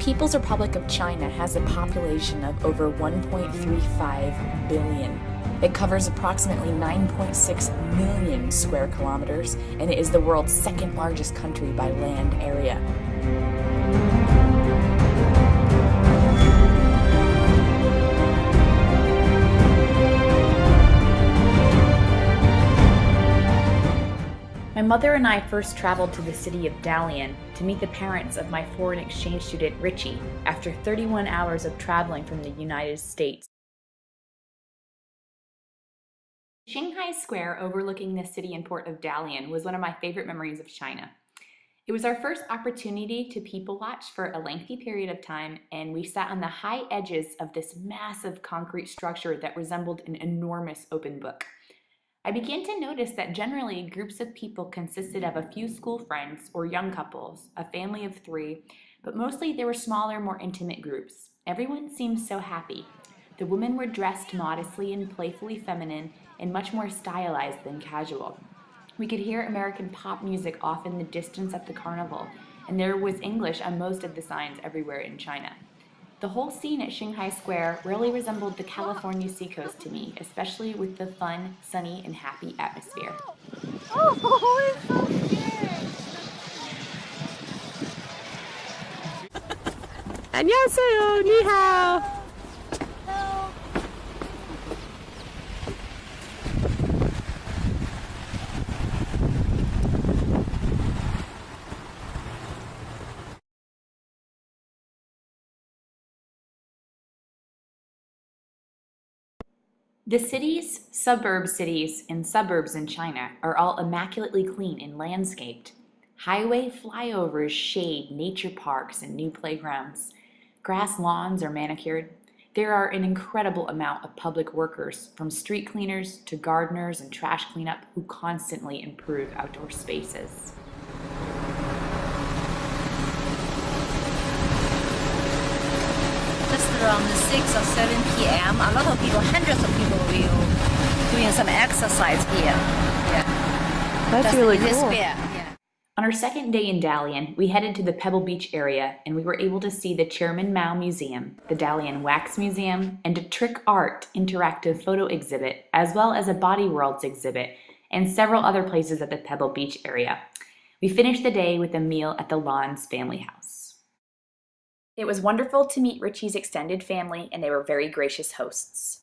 People's Republic of China has a population of over 1.35 billion. It covers approximately 9.6 million square kilometers, and it is the world's second largest country by land area. My mother and I first traveled to the city of Dalian to meet the parents of my foreign exchange student Richy after 31 hours of traveling from the United States. Shanghai Square overlooking the city and port of Dalian was one of my favorite memories of China. It was our first opportunity to people watch for a lengthy period of time, and we sat on the high edges of this massive concrete structure that resembled an enormous open book. I began to notice that generally groups of people consisted of a few school friends or young couples, a family of 3, but mostly there were smaller, more intimate groups. Everyone seemed so happy. The women were dressed modestly and playfully feminine and much more stylized than casual. We could hear American pop music off in the distance at the carnival, and there was English on most of the signs everywhere in China. The whole scene at Shanghai Square really resembled the California seacoast to me, especially with the fun, sunny, and happy atmosphere. Oh, it's so scary! 안녕하세요, 你好. The cities, suburb cities, and suburbs in China are all immaculately clean and landscaped. Highway flyovers shade nature parks and new playgrounds. Grass lawns are manicured. There are an incredible amount of public workers, from street cleaners to gardeners and trash cleanup, who constantly improve outdoor spaces. Just around 6 or 7 p.m., a lot of people, hundreds of people will doing some exercise here. Yeah. That's Just really in this cool. square, yeah. On our second day in Dalian, we headed to the Pebble Beach area, and we were able to see the Chairman Mao Museum, the Dalian Wax Museum, and a trick art interactive photo exhibit, as well as a Body Worlds exhibit, and several other places at the Pebble Beach area. We finished the day with a meal at the Lon's family house. It was wonderful to meet Richy's extended family, and they were very gracious hosts.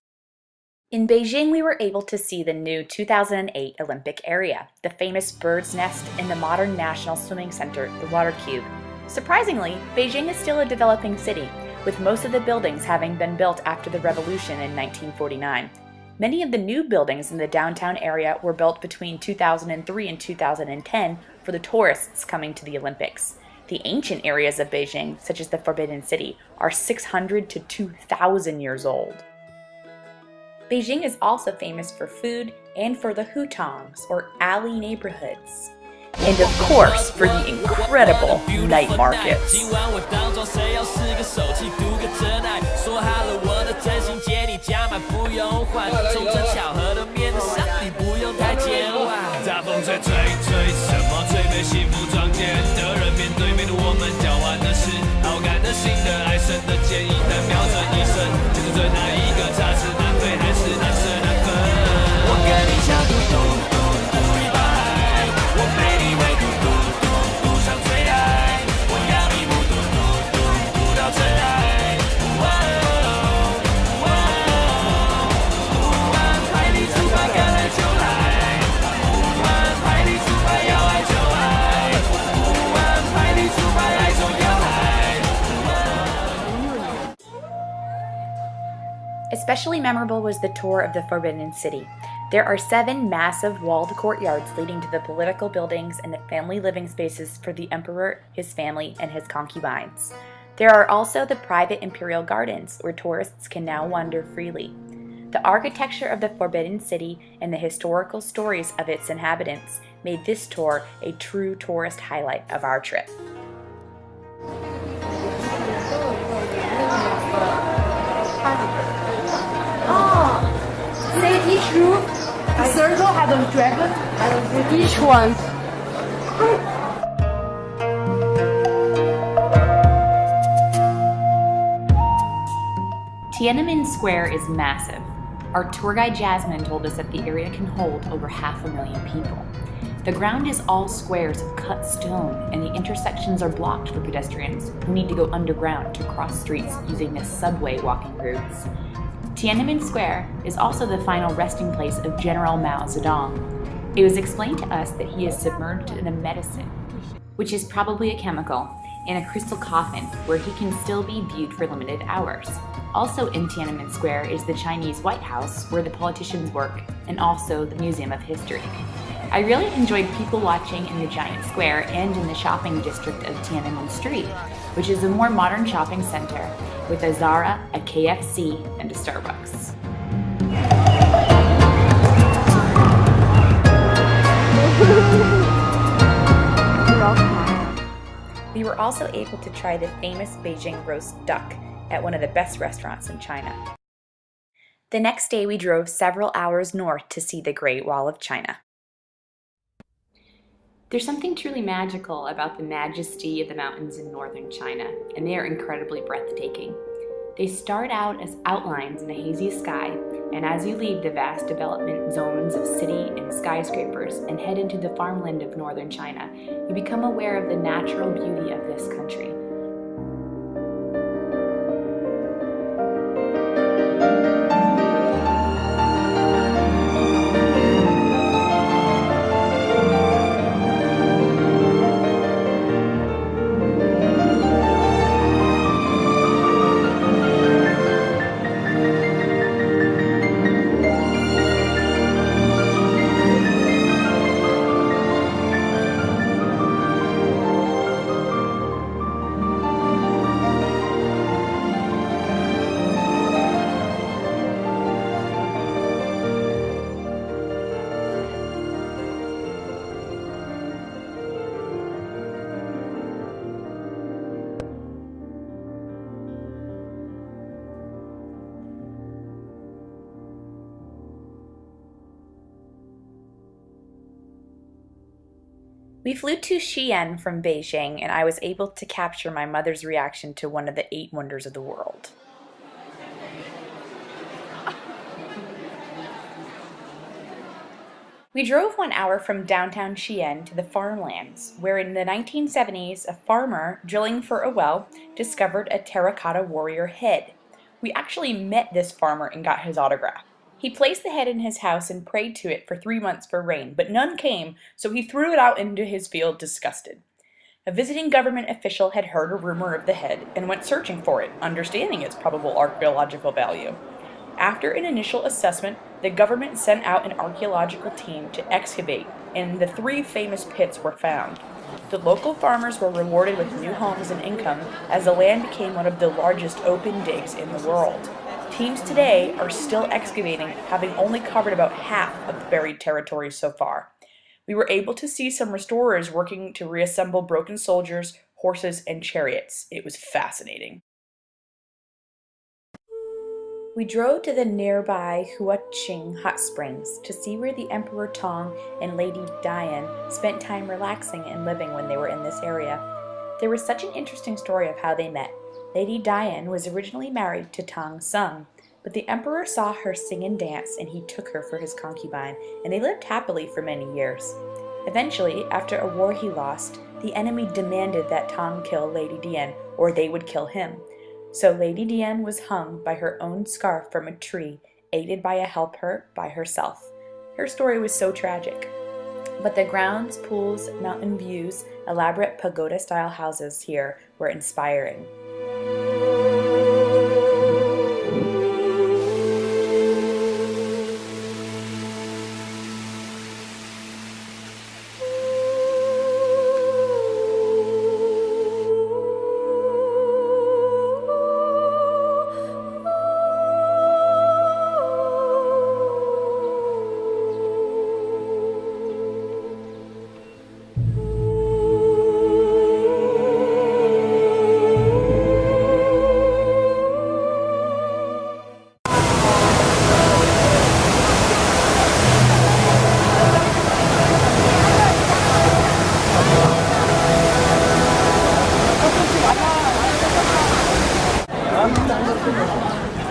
In Beijing, we were able to see the new 2008 Olympic area, the famous bird's nest, and the modern National Swimming Center, the Water Cube. Surprisingly, Beijing is still a developing city, with most of the buildings having been built after the revolution in 1949. Many of the new buildings in the downtown area were built between 2003 and 2010 for the tourists coming to the Olympics. The ancient areas of Beijing, such as the Forbidden City, are 600 to 2,000 years old. Beijing is also famous for food and for the hutongs, or alley neighborhoods. And of course, for the incredible night markets. Especially memorable was the tour of the Forbidden City. There are 7 massive walled courtyards leading to the political buildings and the family living spaces for the emperor, his family, and his concubines. There are also the private imperial gardens where tourists can now wander freely. The architecture of the Forbidden City and the historical stories of its inhabitants made this tour a true tourist highlight of our trip. Say each room, the circle has a dragon, each one. Tiananmen Square is massive. Our tour guide Jasmine told us that the area can hold over 500,000 people. The ground is all squares of cut stone, and the intersections are blocked for pedestrians who need to go underground to cross streets using the subway walking routes. Tiananmen Square is also the final resting place of General Mao Zedong. It was explained to us that he is submerged in a medicine, which is probably a chemical, in a crystal coffin where he can still be viewed for limited hours. Also in Tiananmen Square is the Chinese White House, where the politicians work, and also the Museum of History. I really enjoyed people watching in the giant square and in the shopping district of Tiananmen Street, which is a more modern shopping center with a Zara, a KFC, and a Starbucks. We were also able to try the famous Beijing roast duck at one of the best restaurants in China. The next day we drove several hours north to see the Great Wall of China. There's something truly magical about the majesty of the mountains in northern China, and they are incredibly breathtaking. They start out as outlines in a hazy sky, and as you leave the vast development zones of city and skyscrapers and head into the farmland of northern China, you become aware of the natural beauty of this country. We flew to Xi'an from Beijing, and I was able to capture my mother's reaction to one of the 8 wonders of the world. We drove 1 hour from downtown Xi'an to the farmlands, where in the 1970s, a farmer drilling for a well discovered a terracotta warrior head. We actually met this farmer and got his autograph. He placed the head in his house and prayed to it for 3 months for rain, but none came, so he threw it out into his field disgusted. A visiting government official had heard a rumor of the head and went searching for it, understanding its probable archaeological value. After an initial assessment, the government sent out an archaeological team to excavate, and the 3 famous pits were found. The local farmers were rewarded with new homes and income as the land became one of the largest open digs in the world. Teams today are still excavating, having only covered about half of the buried territory so far. We were able to see some restorers working to reassemble broken soldiers, horses, and chariots. It was fascinating. We drove to the nearby Huaqing hot springs to see where the Emperor Tong and Lady Dalian spent time relaxing and living when they were in this area. There was such an interesting story of how they met. Lady Dalian was originally married to Tong Sung, but the emperor saw her sing and dance and he took her for his concubine, and they lived happily for many years. Eventually, after a war he lost, the enemy demanded that Tong kill Lady Dalian or they would kill him. So Lady Dalian was hung by her own scarf from a tree, aided by a helper by herself. Her story was so tragic. But the grounds, pools, mountain views, elaborate pagoda-style houses here were inspiring.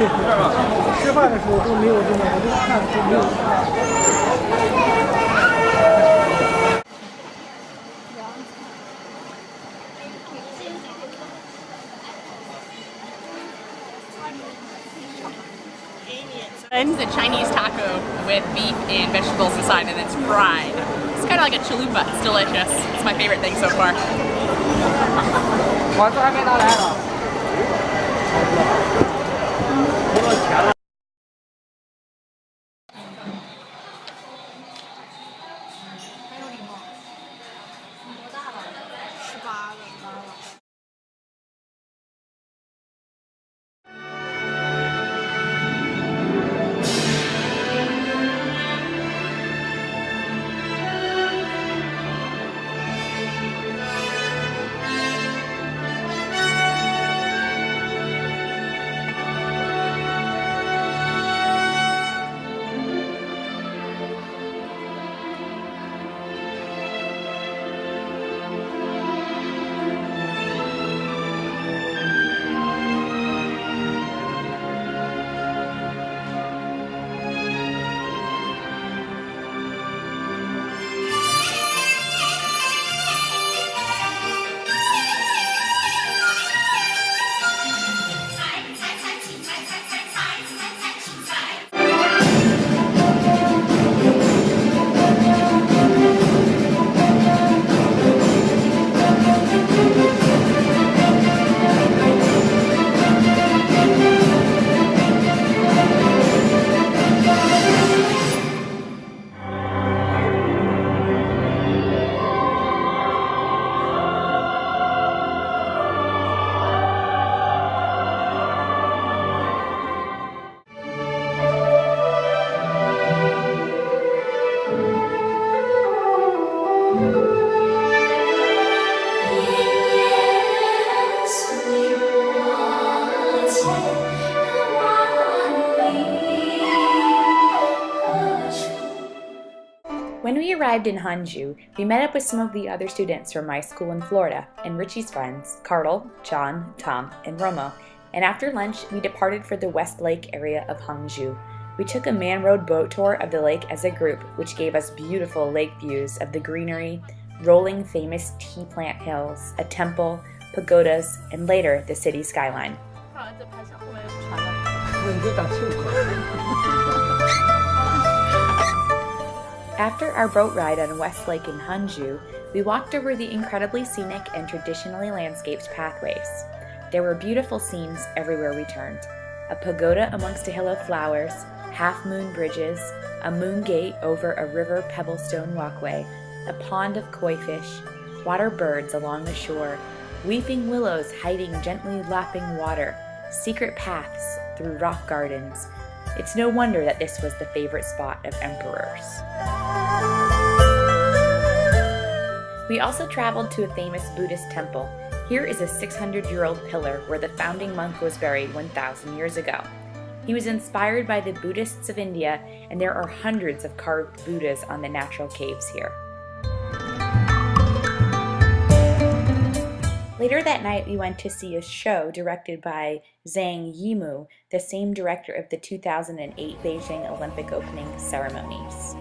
吃饭的时候都没有这么，我就看都没有。It's a Chinese taco with beef and vegetables inside, and it's fried. It's kind of like a chalupa. It's delicious. It's my favorite thing so far. 我这还没拿来呢。多少钱了？ When we arrived in Hangzhou, we met up with some of the other students from my school in Florida and Richie's friends, Carl, John, Tom, and Romo, and after lunch, we departed for the West Lake area of Hangzhou. We took a man-rowed boat tour of the lake as a group, which gave us beautiful lake views of the greenery, rolling famous tea plant hills, a temple, pagodas, and later the city skyline. After our boat ride on West Lake in Hangzhou, we walked over the incredibly scenic and traditionally landscaped pathways. There were beautiful scenes everywhere we turned. A pagoda amongst a hill of flowers, half-moon bridges, a moon gate over a river pebblestone walkway, a pond of koi fish, water birds along the shore, weeping willows hiding gently lapping water, secret paths through rock gardens. It's no wonder that this was the favorite spot of emperors. We also traveled to a famous Buddhist temple. Here is a 600-year-old pillar where the founding monk was buried 1,000 years ago. He was inspired by the Buddhists of India, and there are hundreds of carved Buddhas on the natural caves here. Later that night, we went to see a show directed by Zhang Yimou, the same director of the 2008 Beijing Olympic opening ceremonies.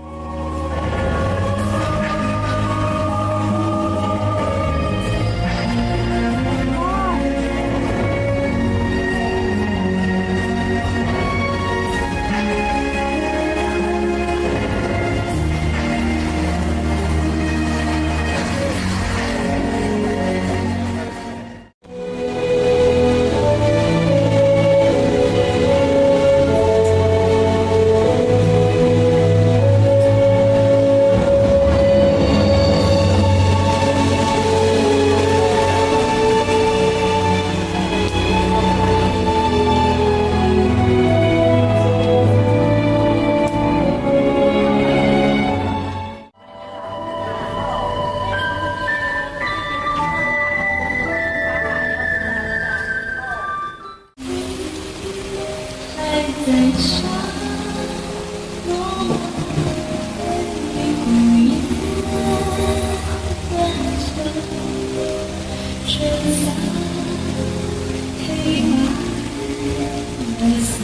Let's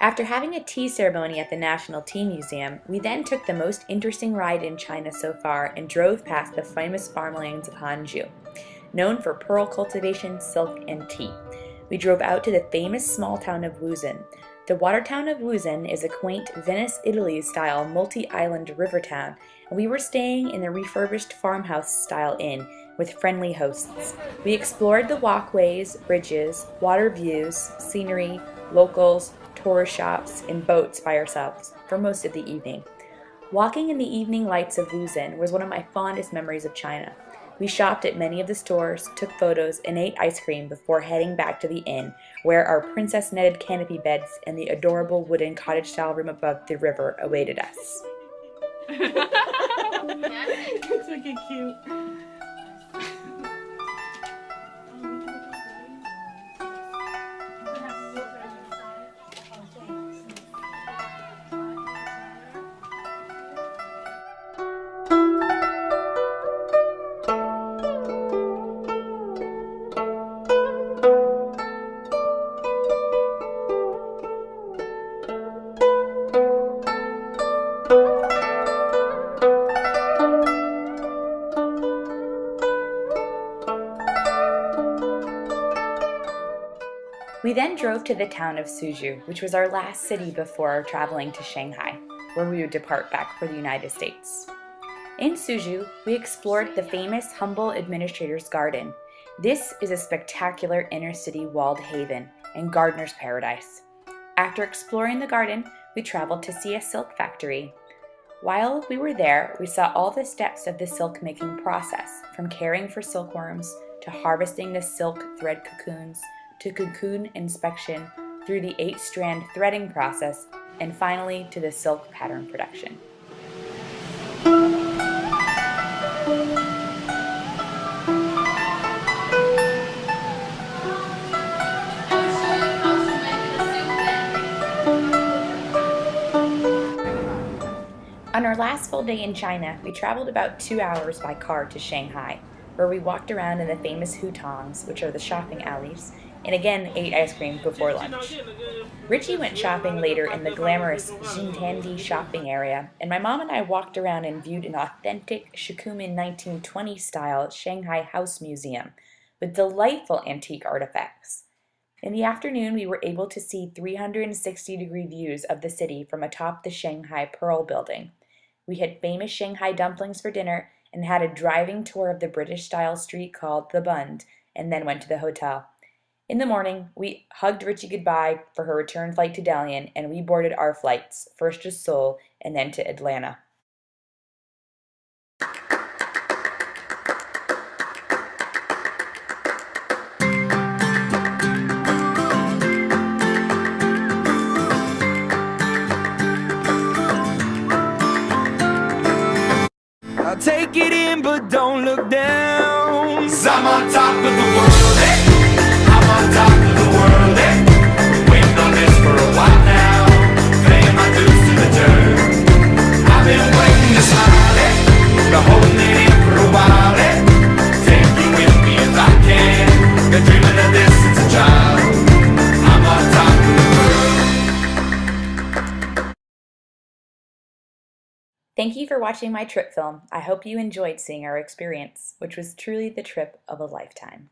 After having a tea ceremony at the National Tea Museum, we then took the most interesting ride in China so far and drove past the famous farmlands of Hangzhou, known for pearl cultivation, silk, and tea. We drove out to the famous small town of Wuzhen. The water town of Wuzhen is a quaint Venice, Italy-style multi-island river town, and we were staying in the refurbished farmhouse-style inn with friendly hosts. We explored the walkways, bridges, water views, scenery, locals, tourist shops, and boats by ourselves for most of the evening. Walking in the evening lights of Wuzhen was one of my fondest memories of China. We shopped at many of the stores, took photos, and ate ice cream before heading back to the inn, where our princess netted canopy beds and the adorable wooden cottage-style room above the river awaited us. It's looking cute. We then drove to the town of Suzhou, which was our last city before traveling to Shanghai, where we would depart back for the United States. In Suzhou, we explored the famous Humble Administrator's Garden. This is a spectacular inner-city walled haven and gardener's paradise. After exploring the garden, we traveled to see a silk factory. While we were there, we saw all the steps of the silk-making process, from caring for silkworms, to harvesting the silk thread cocoons, to cocoon inspection, through the 8-strand threading process, and finally to the silk pattern production. On our last full day in China, we traveled about 2 hours by car to Shanghai, where we walked around in the famous hutongs, which are the shopping alleys, and again ate ice cream before lunch. Richy went shopping later in the glamorous Xintiandi shopping area, and my mom and I walked around and viewed an authentic Shikumen 1920-style Shanghai house museum with delightful antique artifacts. In the afternoon, we were able to see 360-degree views of the city from atop the Shanghai Pearl Building. We had famous Shanghai dumplings for dinner and had a driving tour of the British-style street called the Bund, and then went to the hotel. In the morning, we hugged Richy goodbye for her return flight to Dalian, and we boarded our flights, first to Seoul and then to Atlanta. I'll take it in, but don't look down. 'Cause I'm on top of the world, eh? I'm on top of the world, eh? Been waiting on this for a while now, paying my dues to the dirt. I've been waiting to smile, eh? Been holding it in for a while, eh? Take you with me if I can. Been dreaming of this since a child. I'm on top of the world. Thank you for watching my trip film. I hope you enjoyed seeing our experience, which was truly the trip of a lifetime.